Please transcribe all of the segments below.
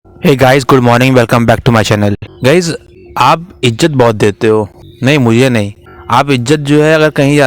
Hey guys, good morning. Welcome back to my channel. Guys, आप इज्जत बहुत देते हो। नहीं, मुझे नहीं। आप इज्जत जो है, अगर कहीं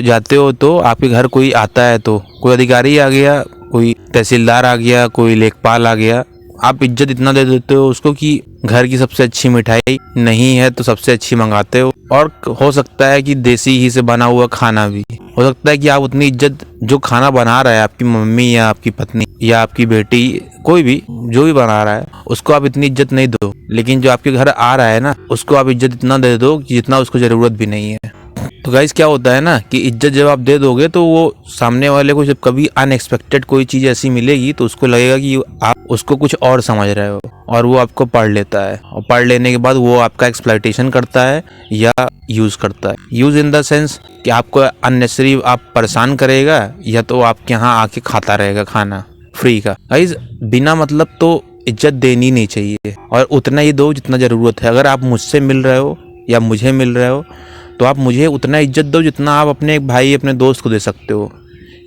जाते हो तो आपके घर कोई आता है, तो कोई अधिकारी आ गया, कोई तहसीलदार आ गया, कोई लेखपाल आ गया, आप इज्जत इतना दे देते हो उसको कि घर की सबसे अच्छी मिठाई नहीं है तो सबसे अच्छी मंगाते हो। और हो सकता है कि देसी घी से बना हुआ खाना भी हो सकता है कि आप उतनी इज्जत, जो खाना बना रहा है आपकी मम्मी या आपकी पत्नी या आपकी बेटी, कोई भी जो भी बना रहा है, उसको आप इतनी इज्जत नहीं दो। लेकिन जो आपके घर आ रहा है ना, उसको आप इज्जत इतना दे दो कि जितना उसको जरूरत भी नहीं है। तो गाइस, क्या होता है ना कि इज्जत जब आप दे दोगे तो वो सामने वाले को जब कभी अनएक्सपेक्टेड कोई चीज ऐसी मिलेगी तो उसको लगेगा कि आप उसको कुछ और समझ रहे हो, और वो आपको पढ़ लेता है। और पढ़ लेने के बाद वो आपका एक्सप्लॉइटेशन करता है या यूज करता है। यूज इन द सेंस कि आपको अननेसेसरी आप परेशान करेगा, या तो आपके यहाँ आके खाता रहेगा खाना फ्री का। गाइस, बिना मतलब तो इज्जत देनी नहीं चाहिए, और उतना ही दो जितना जरूरत है। अगर आप मुझसे मिल रहे हो या मुझे मिल रहे हो तो आप मुझे उतना इज्जत दो जितना आप अपने एक भाई, अपने दोस्त को दे सकते हो।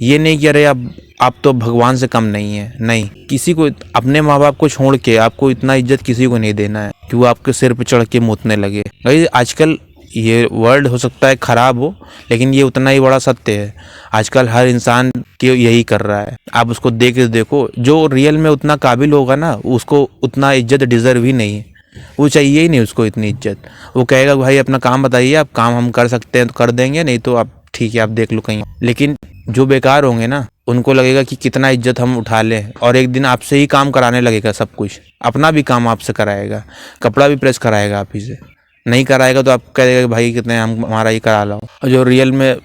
ये नहीं कि अरे आप तो भगवान से कम नहीं है। नहीं, किसी को, अपने माँ बाप को छोड़ के आपको इतना इज्जत किसी को नहीं देना है कि वो आपके सिर पे चढ़ के मूतने लगे। भाई, आजकल ये वर्ल्ड हो सकता है खराब हो, लेकिन ये उतना ही बड़ा सत्य है। आजकल हर इंसान के यही कर रहा है। आप उसको देख के देखो, जो रियल में उतना काबिल होगा ना, उसको उतना इज्जत डिजर्व ही नहीं है। वो चाहिए ही नहीं उसको इतनी इज्जत। वो कहेगा भाई अपना काम बताइए, आप काम हम कर सकते हैं तो कर देंगे, नहीं तो आप ठीक है, आप देख लो कहीं। लेकिन जो बेकार होंगे ना, उनको लगेगा कि कितना इज्जत हम उठा लें, और एक दिन आपसे ही काम कराने लगेगा। सब कुछ, अपना भी काम आपसे कराएगा, कपड़ा भी प्रेस कराएगा आप ही से। नहीं कराएगा तो आप कहेगा भाई कितने हम हमारा ही करा लो। और जो रियल में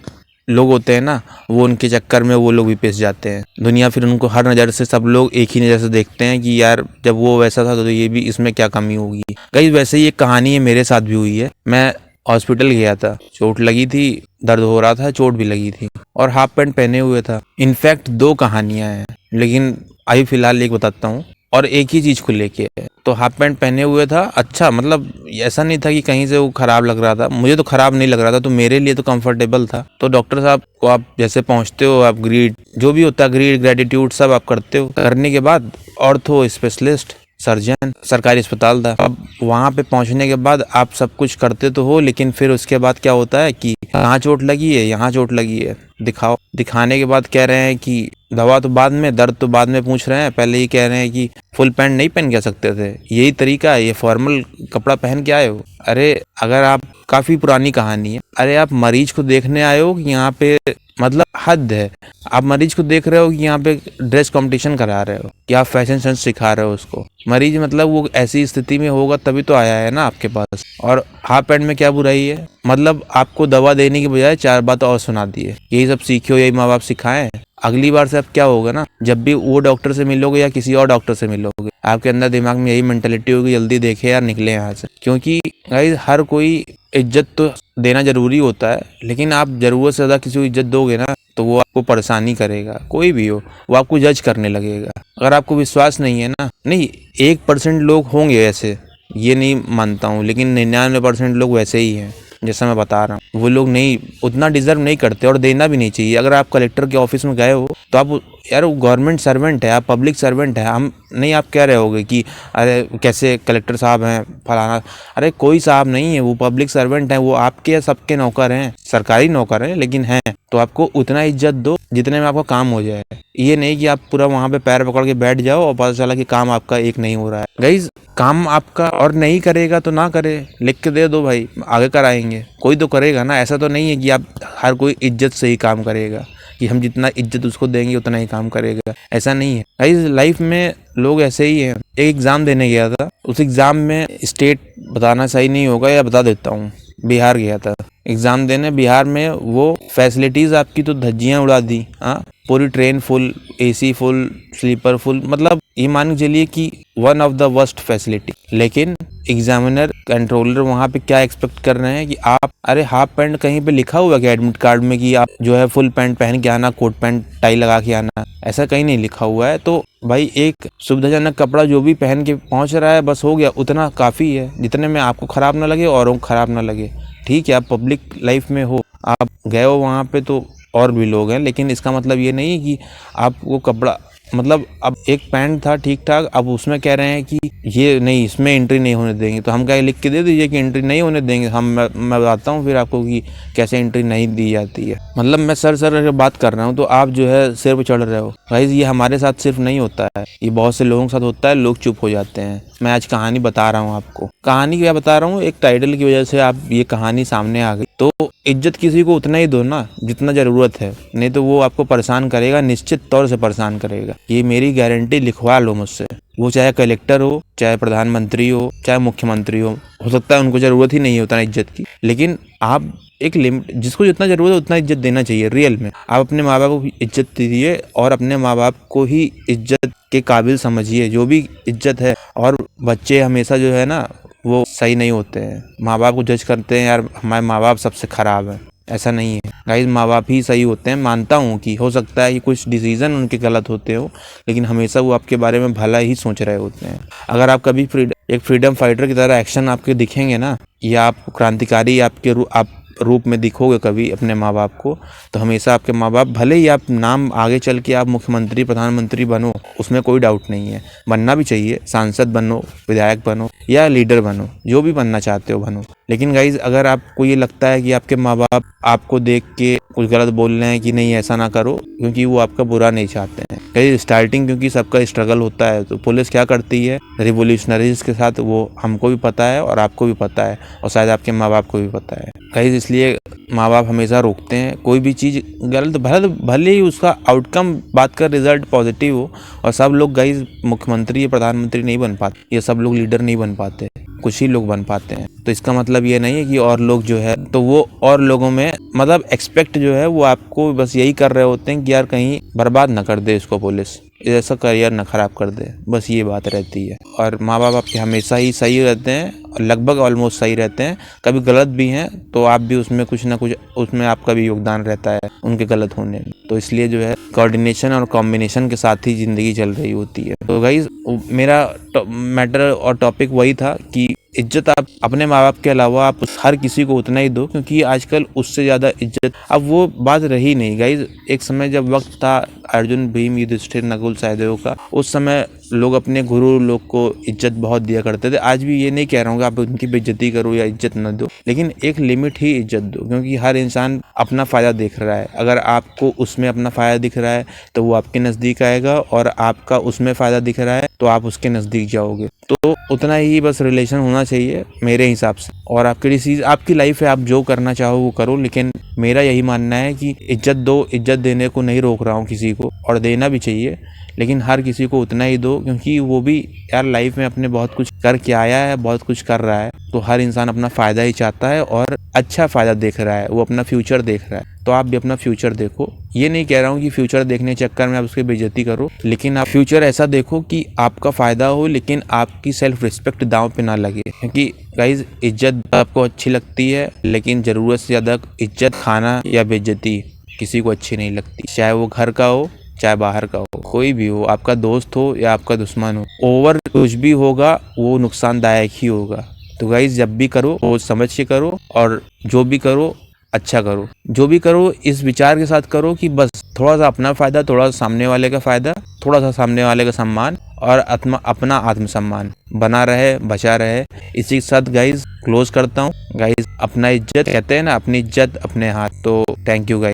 लोग होते हैं ना, वो उनके चक्कर में वो लोग भी पिस जाते हैं। दुनिया फिर उनको हर नज़र से, सब लोग एक ही नज़र से देखते हैं कि यार जब वो वैसा था तो ये भी, इसमें क्या कमी होगी। गाइस, वैसे ही एक कहानी है, मेरे साथ भी हुई है। मैं हॉस्पिटल गया था, चोट लगी थी, दर्द हो रहा था, चोट भी लगी थी, और हाफ पैंट पहने हुए था। इनफैक्ट दो कहानियां हैं, लेकिन अभी फिलहाल एक बताता हूँ, और एक ही चीज को लेके है। तो हाफ पैंट पहने हुए था, अच्छा मतलब ऐसा नहीं था कि कहीं से वो खराब लग रहा था। मुझे तो खराब नहीं लग रहा था, तो मेरे लिए तो कंफर्टेबल था। तो डॉक्टर साहब को आप जैसे पहुंचते हो, आप ग्रीड, जो भी होता है, ग्रीड ग्रेटिट्यूड सब आप करते हो। करने के बाद ऑर्थो स्पेशलिस्ट, सर्जन, सरकारी अस्पताल था। अब वहाँ पे पहुँचने के बाद आप सब कुछ करते तो हो, लेकिन फिर उसके बाद क्या होता है कि यहाँ चोट लगी है, यहाँ चोट लगी है, दिखाओ। दिखाने के बाद कह रहे हैं कि दवा तो बाद में, दर्द तो बाद में पूछ रहे हैं, पहले ही कह रहे हैं कि फुल पैंट नहीं पहन के सकते थे, यही तरीका है, ये फॉर्मल कपड़ा पहन के आए हो। अरे अगर आप, काफी पुरानी कहानी है, अरे आप मरीज को देखने आए हो कि यहाँ पे, मतलब हद है। आप मरीज को देख रहे हो कि यहाँ पे ड्रेस कंपटीशन करा रहे हो, कि आप फैशन सेंस सिखा रहे हो उसको। मरीज मतलब वो ऐसी स्थिति में होगा तभी तो आया है ना आपके पास। और हाफ पैंट में क्या बुराई है? मतलब आपको दवा देने की बजाय चार बात और सुना दी है, यही सब सीखियो, यही माँ बाप सिखाए। अगली बार से अब क्या होगा ना, जब भी वो डॉक्टर से मिलोगे या किसी और डॉक्टर से मिलोगे, आपके अंदर दिमाग में यही मेंटेलिटी होगी, जल्दी देखे यार, निकले यहाँ से। क्योंकि गाइस, हर कोई, इज्जत तो देना जरूरी होता है, लेकिन आप जरूरत से ज्यादा किसी को इज्जत दोगे ना तो वो आपको परेशानी करेगा। कोई भी हो, वो आपको जज करने लगेगा। अगर आपको विश्वास नहीं है ना, नहीं, 1% लोग होंगे ऐसे, ये नहीं मानता हूँ, लेकिन 99% लोग वैसे ही हैं जैसा मैं बता रहा हूँ। वो लोग नहीं, उतना डिजर्व नहीं करते, और देना भी नहीं चाहिए। अगर आप कलेक्टर के ऑफिस में गए हो तो आप, यार वो गवर्नमेंट सर्वेंट है, आप पब्लिक सर्वेंट है। हम नहीं, आप कह रहे होगे कि अरे कैसे कलेक्टर साहब हैं फलाना। अरे कोई साहब नहीं है, वो पब्लिक सर्वेंट है, वो आपके सबके नौकर हैं, सरकारी नौकर हैं, लेकिन हैं। तो आपको उतना इज्जत दो जितने में आपका काम हो जाए। ये नहीं कि आप पूरा वहां पे पैर पकड़ के बैठ जाओ और पता चला कि काम आपका एक नहीं हो रहा है। गाइस, काम आपका और नहीं करेगा तो ना करे, लिख के दे दो भाई, आगे कराएंगे। कोई तो करेगा ना, ऐसा तो नहीं है कि आप, हर कोई इज्जत से ही काम करेगा, कि हम जितना इज्जत उसको देंगे उतना ही काम करेगा, ऐसा नहीं है। गाइस, लाइफ में लोग ऐसे ही हैं। एक एग्जाम देने गया था, उस एग्जाम में, स्टेट बताना सही नहीं होगा या बता देता हूँ, बिहार गया था एग्जाम देने। बिहार में वो फैसिलिटीज आपकी तो धज्जियां उड़ा दी। हाँ, पूरी train full, AC full, sleeper full, मतलब ये मान के चलिए कि one of the worst facility. लेकिन एग्जामिनर, कंट्रोलर वहाँ पे क्या एक्सपेक्ट कर रहे हैं कि आप, अरे हाफ पैंट कहीं पे लिखा हुआ क्या एडमिट कार्ड में कि आप जो है फुल पैंट पहन के आना, कोट पैंट टाई लगा के आना? ऐसा कहीं नहीं लिखा हुआ है। तो भाई, एक सुविधाजनक कपड़ा जो भी पहन के पहुंच रहा है, बस हो गया, उतना काफी है, जितने में आपको खराब ना लगे, औरों को खराब ना लगे। ठीक है, आप पब्लिक लाइफ में हो, आप गए हो वहाँ पे, तो और भी लोग हैं, लेकिन इसका मतलब ये नहीं कि आप वो कपड़ा मतलब अब एक पैंट था ठीक ठाक, अब उसमें कह रहे हैं कि ये नहीं, इसमें एंट्री नहीं होने देंगे। तो हम क्या लिख के दे दीजिए कि एंट्री नहीं होने देंगे। मैं बताता हूँ फिर आपको कि कैसे एंट्री नहीं दी जाती है। मतलब मैं सर बात कर रहा हूँ तो आप जो है सिर पे चढ़ रहे हो। गाइस ये हमारे साथ सिर्फ नहीं होता है, ये बहुत से लोगों के साथ होता है। लोग चुप हो जाते हैं। मैं आज कहानी बता रहा हूँ आपको। कहानी क्या बता रहा हूँ, एक टाइटल की वजह से आप ये कहानी सामने आ गई। तो इज्जत किसी को उतना ही दो ना जितना जरूरत है, नहीं तो वो आपको परेशान करेगा, निश्चित तौर से परेशान करेगा। ये मेरी गारंटी, लिखवा लो मुझसे। वो चाहे कलेक्टर हो, चाहे प्रधानमंत्री हो, चाहे मुख्यमंत्री हो सकता है उनको जरूरत ही नहीं है उतना इज्जत की, लेकिन आप एक लिमिट, जिसको जितना जरूरत है उतना इज्जत देना चाहिए। रियल में आप अपने माँ बाप को इज्जत दीजिए और अपने माँ बाप को ही इज्जत के काबिल समझिए, जो भी इज्जत है। और बच्चे हमेशा जो है ना वो सही नहीं होते हैं, माँ बाप को जज करते हैं, यार हमारे माँ बाप सबसे खराब है। ऐसा नहीं है गाइस, माँ बाप ही सही होते हैं। मानता हूँ कि हो सकता है कि कुछ डिसीजन उनके गलत होते हो, लेकिन हमेशा वो आपके बारे में भला ही सोच रहे होते हैं। अगर आप कभी एक फ्रीडम फाइटर की तरह एक्शन आपके दिखेंगे ना, या आप क्रांतिकारी आप रूप में दिखोगे कभी अपने माँ बाप को, तो हमेशा आपके माँ बाप, भले ही आप नाम आगे चल के आप मुख्यमंत्री प्रधानमंत्री बनो, उसमें कोई डाउट नहीं है, बनना भी चाहिए, सांसद बनो, विधायक बनो या लीडर बनो, जो भी बनना चाहते हो बनो। लेकिन गाइज अगर आपको ये लगता है कि आपके माँ बाप आपको देख के कुछ गलत बोल रहे हैं कि नहीं ऐसा ना करो, क्योंकि वो आपका बुरा नहीं चाहते हैं। कहीं स्टार्टिंग क्योंकि सबका स्ट्रगल होता है, तो पुलिस क्या करती है रिवोल्यूशनरीज के साथ, वो हमको भी पता है और आपको भी पता है और शायद आपके माँ बाप को भी पता है। कहीं इसलिए माँ बाप हमेशा रोकते हैं कोई भी चीज़ गलत, भले ही उसका आउटकम बात कर रिजल्ट पॉजिटिव हो। और सब लोग गाइज मुख्यमंत्री या प्रधानमंत्री नहीं बन पाते, ये सब लोग लीडर नहीं बन पाते, कुछ ही लोग बन पाते हैं। तो इसका मतलब ये नहीं है कि और लोग जो है तो वो और लोगों में मतलब एक्सपेक्ट जो है वो आपको बस यही कर रहे होते हैं कि यार कहीं बर्बाद ना कर दे इसको पुलिस, ऐसा करियर ना खराब कर दे, बस ये बात रहती है। और माँ बाप आपके हमेशा ही सही रहते हैं, लगभग ऑलमोस्ट सही रहते हैं। कभी गलत भी हैं तो आप भी उसमें कुछ ना कुछ, उसमें आपका भी योगदान रहता है उनके गलत होने में। तो इसलिए जो है कोऑर्डिनेशन और कॉम्बिनेशन के साथ ही ज़िंदगी चल रही होती है। तो गाइस मेरा मैटर और टॉपिक वही था कि इज्जत आप अपने माँ बाप के अलावा आप हर किसी को उतना ही दो, क्योंकि आजकल उससे ज़्यादा इज्जत अब वो बात रही नहीं गाइज। एक समय जब वक्त था अर्जुन भीम युधिष्ठिर नकुल सहदेव का, उस समय लोग अपने गुरु लोग को इज्जत बहुत दिया करते थे। आज भी ये नहीं कह रहा हूँ कि आप उनकी बेइज्जती करो या इज्जत न दो, लेकिन एक लिमिट ही इज्जत दो, क्योंकि हर इंसान अपना फ़ायदा देख रहा है। अगर आपको उसमें अपना फ़ायदा दिख रहा है तो वो आपके नज़दीक आएगा, और आपका उसमें फ़ायदा दिख रहा है तो आप उसके नज़दीक जाओगे। तो उतना ही बस रिलेशन होना चाहिए मेरे हिसाब से। और आपकी डिसीज आपकी लाइफ है, आप जो करना चाहो वो करो, लेकिन मेरा यही मानना है कि इज्जत दो। इज्जत देने को नहीं रोक रहा हूँ किसी को, और देना भी चाहिए, लेकिन हर किसी को उतना ही दो, क्योंकि वो भी यार लाइफ में अपने बहुत कुछ करके आया है, बहुत कुछ कर रहा है। तो हर इंसान अपना फ़ायदा ही चाहता है और अच्छा फ़ायदा देख रहा है, वो अपना फ्यूचर देख रहा है। तो आप भी अपना फ्यूचर देखो। ये नहीं कह रहा हूँ कि फ्यूचर देखने के चक्कर में आप उसकी बेइज्जती करो, लेकिन आप फ्यूचर ऐसा देखो कि आपका फ़ायदा हो, लेकिन आपकी सेल्फ रिस्पेक्ट दांव पे ना लगे। क्योंकि गाइज इज्जत आपको अच्छी लगती है, लेकिन ज़रूरत से ज़्यादा इज्जत खाना या बेइज्जती किसी को अच्छी नहीं लगती, चाहे वो घर का हो चाहे बाहर का हो, कोई भी हो, आपका दोस्त हो या आपका दुश्मन हो। ओवर कुछ भी होगा वो नुकसानदायक ही होगा। तो गाइज जब भी करो वो समझ के करो, और जो भी करो अच्छा करो। जो भी करो इस विचार के साथ करो कि बस थोड़ा सा अपना फ़ायदा, थोड़ा सा सामने वाले का फ़ायदा, थोड़ा सा सामने वाले का सम्मान, और अपना आत्मसम्मान बना रहे, बचा रहे। इसी के साथ गाइज क्लोज करता हूँ। गाइज अपना इज्जत कहते हैं ना, अपनी इज्जत अपने हाथ। तो थैंक यू गाइज।